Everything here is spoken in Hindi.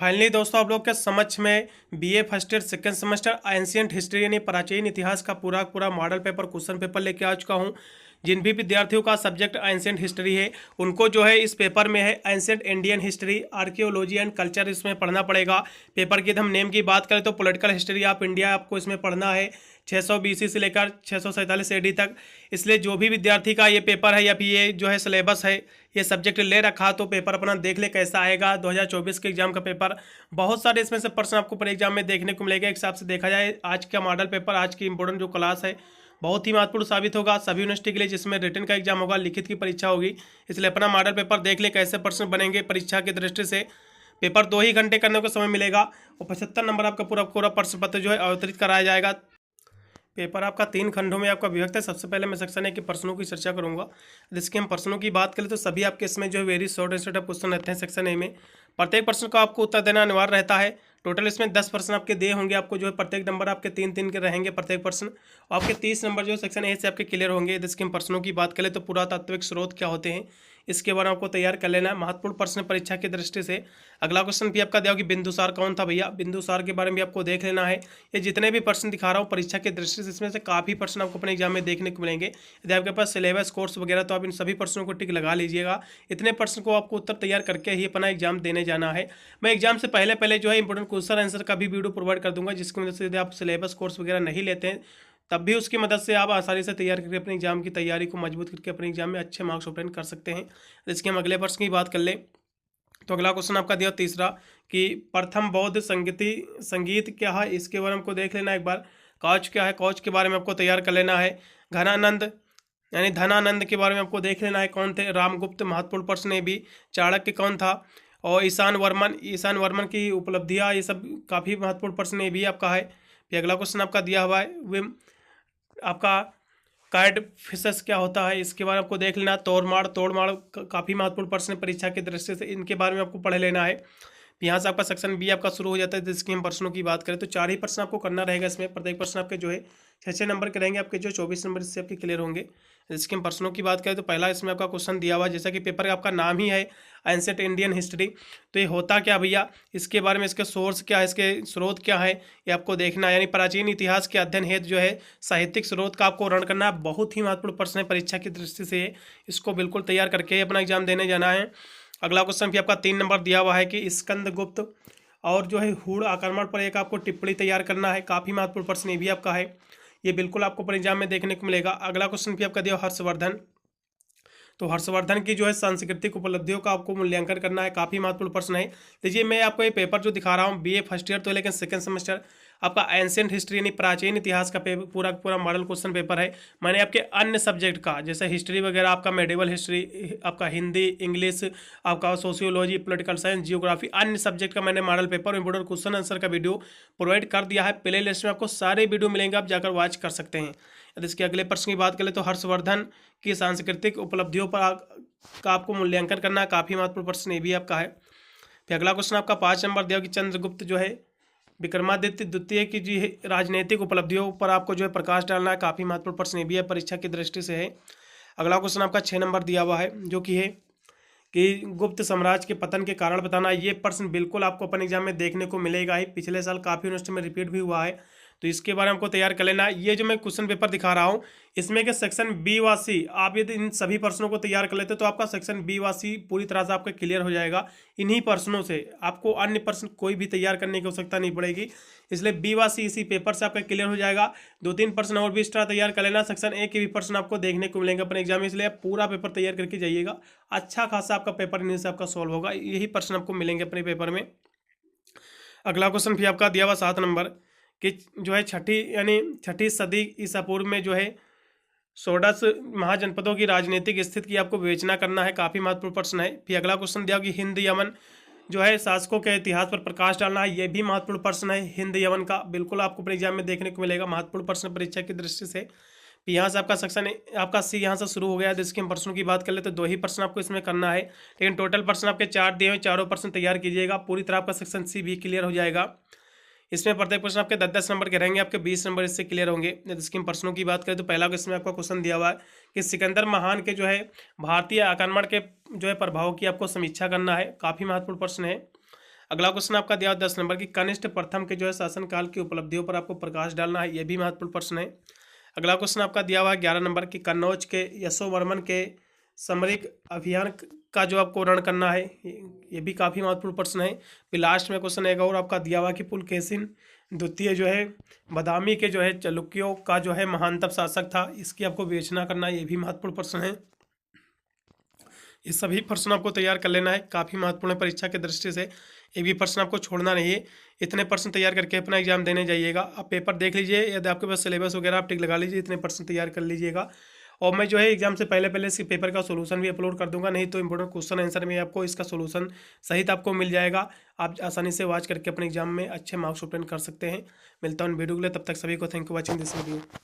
फाइनली दोस्तों आप लोग के समक्ष में BA first year second semester ancient history यानी प्राचीन इतिहास का पूरा मॉडल पेपर क्वेश्चन पेपर लेके आ चुका हूँ। जिन भी विद्यार्थियों का सब्जेक्ट एंशिएंट हिस्ट्री है उनको जो है इस पेपर में है ancient Indian history, archaeology and culture इसमें पढ़ना पड़ेगा। पेपर की हम नेम की बात करें तो पॉलिटिकल हिस्ट्री ऑफ इंडिया आपको इसमें पढ़ना है 600 BC से लेकर 647 AD तक। इसलिए जो भी विद्यार्थी का ये पेपर है या फिर ये जो है सिलेबस है ये सब्जेक्ट ले रखा तो पेपर अपना देख ले कैसा आएगा 2024 के एग्जाम का पेपर। बहुत सारे इसमें से प्रश्न आपको पर एग्जाम में देखने को मिलेगा। एक हिसाब से देखा जाए आज का मॉडल पेपर, आज की इंपॉर्टेंट जो क्लास है बहुत ही महत्वपूर्ण साबित होगा सभी यूनिवर्सिटी के लिए जिसमें रिटन का एग्जाम होगा, लिखित की परीक्षा होगी। इसलिए अपना मॉडल पेपर देख ले कैसे प्रश्न बनेंगे परीक्षा की दृष्टि से। पेपर 2 ही घंटे करने को समय मिलेगा और 75 नंबर आपका पूरा प्रश्न पत्र जो है अवतरित कराया जाएगा। पेपर आपका 3 खंडों में आपका विभक्त है। सबसे पहले मैं सेक्शन ए के प्रश्नों की चर्चा करूंगा। जिसके हम प्रश्नों की बात करें तो सभी आपके इसमें जो है very short and sweet question रहते हैं सेक्शन ए में। प्रत्येक प्रश्न का आपको उत्तर देना अनिवार्य रहता है। टोटल इसमें 10 प्रश्न आपके दिए होंगे, आपको जो है प्रत्येक नंबर आपके 3-3 के रहेंगे प्रत्येक प्रश्न। और आपके 30 नंबर जो सेक्शन ए से आपके क्लियर होंगे। जिसके हम प्रश्नों की बात करें तो पुरातात्विक स्रोत क्या होते हैं इसके बारे में आपको तैयार कर लेना है। महत्वपूर्ण प्रश्न परीक्षा की दृष्टि से। अगला क्वेश्चन भी आपका दिया कि बिंदुसार कौन था भैया, बिंदुसार के बारे में भी आपको देख लेना है। ये जितने भी प्रश्न दिखा रहा हूँ परीक्षा की दृष्टि से इसमें से काफ़ी प्रश्न आपको अपने एग्जाम में देखने को मिलेंगे। यदि आपके पास सिलेबस कोर्स वगैरह तो आप इन सभी प्रश्नों को टिक लगा लीजिएगा। इतने प्रश्न को आपको उत्तर तैयार करके ही अपना एग्जाम देने जाना है। मैं एग्जाम से पहले जो है इंपॉर्टेंट क्वेश्चन आंसर का भी वीडियो प्रोवाइड कर दूंगा, जिसकी वजह से यदि आप सिलेबस कोर्स वगैरह नहीं लेते हैं तब भी उसकी मदद से आप आसानी से तैयार करके अपने एग्जाम की तैयारी को मजबूत करके अपने एग्जाम में अच्छे मार्क्स ऑब्टेन कर सकते हैं। इसके हम अगले प्रश्न की बात कर लें तो अगला क्वेश्चन आपका दिया तीसरा कि प्रथम बौद्ध संगीत क्या है इसके बारे में हमको देख लेना एक बार। कौच क्या है, कौच के बारे में आपको तैयार कर लेना है। घनानंद यानी धनानंद के बारे में आपको देख लेना है कौन थे। रामगुप्त महत्वपूर्ण प्रश्न है भी। चाणक्य कौन था। और ईशान वर्मन की उपलब्धियाँ ये सब काफ़ी महत्वपूर्ण प्रश्न है भी आपका है। फिर अगला क्वेश्चन आपका दिया हुआ है आपका कार्ड फिशस क्या होता है इसके बारे में आपको देख लेना। तोड़माड़ काफ़ी महत्वपूर्ण प्रश्न परीक्षा की दृष्टि से, इनके बारे में आपको पढ़ लेना है। यहाँ से आपका सेक्शन बी आपका शुरू हो जाता है। जिसकी हम प्रश्नों की बात करें तो 4 ही प्रश्न आपको करना रहेगा इसमें। प्रत्येक प्रश्न आपके जो है 6-6 नंबर के रहेंगे, आपके जो 24 नंबर इससे आपके क्लियर होंगे। जिसके हम प्रश्नों की बात करें तो पहला इसमें आपका क्वेश्चन दिया हुआ जैसा कि पेपर का आपका नाम ही है एंशिएंट इंडियन हिस्ट्री। तो ये होता क्या भैया, इसके बारे में इसके सोर्स क्या है, इसके स्रोत क्या है ये आपको देखना है। यानी प्राचीन इतिहास के अध्ययन हेतु जो है साहित्यिक स्रोत का आपको वर्णन करना है। बहुत ही महत्वपूर्ण प्रश्न है परीक्षा की दृष्टि से, इसको बिल्कुल तैयार करके अपना एग्जाम देने जाना है। अगला क्वेश्चन भी आपका 3 नंबर दिया हुआ है कि स्कंदगुप्त और जो है हुड़ आक्रमण पर एक आपको टिप्पणी तैयार करना है। काफ़ी महत्वपूर्ण प्रश्न ये भी आपका है, ये बिल्कुल आपको पर एग्जाम में देखने को मिलेगा। अगला क्वेश्चन भी आपका दिया हर्षवर्धन, तो हर्षवर्धन की जो है सांस्कृतिक उपलब्धियों का आपको मूल्यांकन करना है। काफ़ी महत्वपूर्ण प्रश्न है। देखिए मैं आपको ये पेपर जो दिखा रहा हूँ बीए फर्स्ट ईयर तो लेकिन सेकंड सेमेस्टर आपका एंशिएंट हिस्ट्री यानी प्राचीन इतिहास का पूरा मॉडल क्वेश्चन पेपर है। मैंने आपके अन्य सब्जेक्ट का जैसे हिस्ट्री वगैरह आपका मेडिवल हिस्ट्री, आपका हिंदी, इंग्लिश, आपका सोशियोलॉजी, पॉलिटिकल साइंस, जियोग्राफी, अन्य सब्जेक्ट का मैंने model paper important question answer का वीडियो प्रोवाइड कर दिया है। प्ले लिस्ट में आपको सारे वीडियो मिलेंगे, आप जाकर वॉच कर सकते हैं। यदि इसके अगले प्रश्न की बात करें तो हर्षवर्धन की सांस्कृतिक उपलब्धियों पर का आपको मूल्यांकन करना है। काफ़ी महत्वपूर्ण प्रश्न ये भी आपका है। फिर अगला क्वेश्चन आपका 5 नंबर दिया कि चंद्रगुप्त जो है विक्रमादित्य द्वितीय की जी राजनीतिक उपलब्धियों पर आपको जो है प्रकाश डालना है। काफ़ी महत्वपूर्ण प्रश्न ये भी है, परीक्षा की दृष्टि से है। अगला क्वेश्चन आपका 6 नंबर दिया हुआ है जो कि है कि गुप्त साम्राज्य के पतन के कारण बताना। ये प्रश्न बिल्कुल आपको अपन एग्जाम में देखने को मिलेगा ही, पिछले साल काफ़ी यूनिवर्सिटी में रिपीट भी हुआ है, तो इसके बारे में हमको तैयार कर लेना। ये जो मैं क्वेश्चन पेपर दिखा रहा हूँ इसमें के सेक्शन बी व सी आप यदि इन सभी प्रश्नों को तैयार कर लेते तो आपका सेक्शन बी व सी पूरी तरह से आपका क्लियर हो जाएगा। इन्हीं प्रश्नों से आपको अन्य प्रश्न कोई भी तैयार करने की आवश्यकता नहीं पड़ेगी। इसलिए बी व सी इसी पेपर से आपका क्लियर हो जाएगा। 2-3 प्रश्न और भी एक्स्ट्रा तैयार कर लेना। सेक्शन ए के भी प्रश्न आपको देखने को मिलेंगे अपने एग्जाम में, इसलिए आप पूरा पेपर तैयार करके जाइएगा। अच्छा खासा आपका पेपर इन्हीं से आपका सॉल्व होगा, यही प्रश्न आपको मिलेंगे अपने पेपर में। अगला क्वेश्चन भी आपका दिया हुआ 7 नंबर कि जो है छठी सदी ईसा पूर्व में जो है षोडश महाजनपदों की राजनीतिक स्थिति की आपको विवेचना करना है। काफ़ी महत्वपूर्ण प्रश्न है। फिर अगला क्वेश्चन दिया कि हिंद यमन जो है शासकों के इतिहास पर प्रकाश डालना है। यह भी महत्वपूर्ण प्रश्न है। हिंद यमन का बिल्कुल आपको अपने एग्जाम में देखने को मिलेगा, महत्वपूर्ण प्रश्न परीक्षा की दृष्टि से। यहाँ से आपका सेक्शन आपका सी यहाँ से शुरू हो गया। जिसके हम प्रश्नों की बात कर ले तो 2 ही प्रश्न आपको इसमें करना है, लेकिन टोटल प्रश्न आपके 4 दिए हुए, चारों प्रश्न तैयार कीजिएगा। पूरी तरह आपका सेक्शन सी भी क्लियर हो जाएगा। इसमें प्रत्येक प्रश्न आपके 10-10 नंबर के रहेंगे, आपके 20 नंबर इससे क्लियर होंगे। इसके हम प्रश्नों की बात करें तो पहला इसमें आपका क्वेश्चन दिया हुआ है कि सिकंदर महान के जो है भारतीय आक्रमण के जो है प्रभाव की आपको समीक्षा करना है। काफ़ी महत्वपूर्ण प्रश्न है। अगला क्वेश्चन आपका दिया 10 नंबर की कनिष्ठ प्रथम के जो है शासनकाल की उपलब्धियों पर आपको प्रकाश डालना है, यह भी महत्वपूर्ण प्रश्न है। अगला क्वेश्चन आपका दिया हुआ है 11 नंबर की कन्नौज के यशोवर्मन के सामरिक अभियान का जो आपको वर्णन करना है, ये भी काफ़ी महत्वपूर्ण प्रश्न है। फिर लास्ट में क्वेश्चन एक और आपका दिया हुआ कि पुलकेशिन द्वितीय जो है बादामी के जो है चालुक्यों का जो है महानतम शासक था, इसकी आपको विवेचना करना, ये भी महत्वपूर्ण प्रश्न है। ये सभी प्रश्न आपको तैयार कर लेना है, काफ़ी महत्वपूर्ण है परीक्षा की दृष्टि से, एक भी प्रश्न आपको छोड़ना नहीं है। इतने प्रश्न तैयार करके अपना एग्जाम देने जाइएगा। आप पेपर देख लीजिए, यदि आपके पास सिलेबस वगैरह आप टिक लगा लीजिए, इतने प्रश्न तैयार कर लीजिएगा। और मैं जो है एग्जाम से पहले इसके पेपर का सोल्यूशन भी अपलोड कर दूंगा, नहीं तो इंपॉर्टेंट क्वेश्चन आंसर में आपको इसका सोल्यूशन सहित आपको मिल जाएगा। आप आसानी से वॉच करके अपने एग्जाम में अच्छे मार्क्स ऑब्टेन कर सकते हैं। मिलता हूँ वीडियो के लिए, तब तक सभी को thank you watching this video.